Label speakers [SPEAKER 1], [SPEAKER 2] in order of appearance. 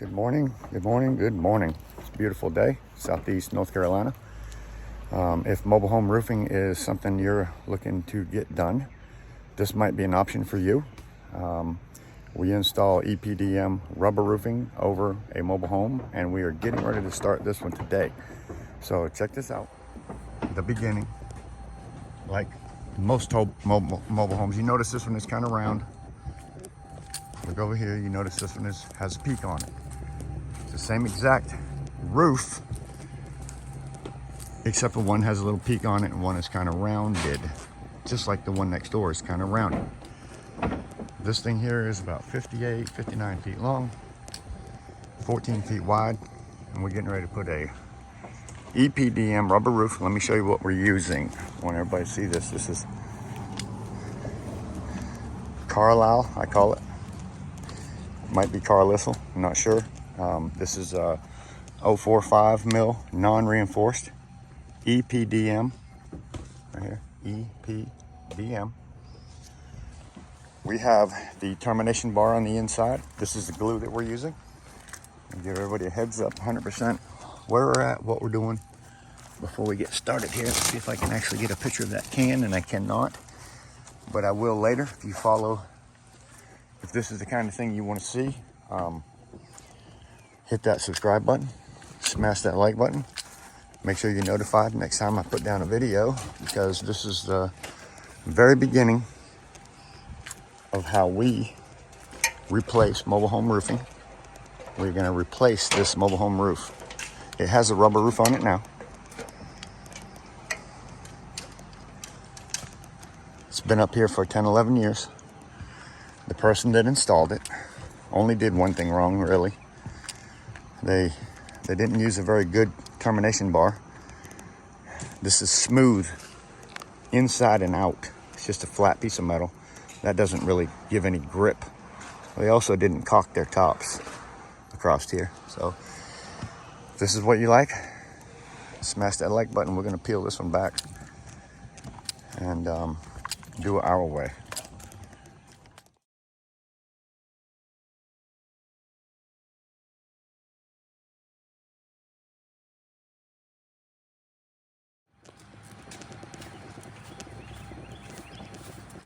[SPEAKER 1] Good morning, good morning, good morning. It's a beautiful day, Southeast North Carolina. If mobile home roofing is something you're looking to get done, this might be an option for you. We install EPDM rubber roofing over a mobile home, and we are getting ready to start this one today. So check this out. The beginning, like most mobile homes, you notice this one is kind of round. Look over here, you notice this one has a peak on it. It's the same exact roof, except for one has a little peak on it and one is kind of rounded, just like the one next door is kind of rounded. This thing here is about 59 feet long, 14 feet wide, and we're getting ready to put a EPDM rubber roof. Let me show you what we're using. I want everybody to see this. This is Carlisle, I call it. Might be Carlisle, I'm not sure. This is 045 mil non-reinforced EPDM, right here, EPDM. We have the termination bar on the inside. This is the glue that we're using. I'll give everybody a heads up 100% where we're at, what we're doing before we get started here. Let's see if I can actually get a picture of that can, and I cannot, but I will later. If you follow, if this is the kind of thing you want to see, hit that subscribe button, smash that like button, make sure you're notified next time I put down a video, because this is the very beginning of how we replace mobile home roofing. We're going to replace this mobile home roof. It has a rubber roof on it now. It's been up here for 10, 11 years. The person that installed it only did one thing wrong, really. They didn't use a very good termination bar. This is smooth inside and out. It's just a flat piece of metal. That doesn't really give any grip. They also didn't caulk their tops across here. So if this is what you like, smash that like button. We're going to peel this one back and do it our way.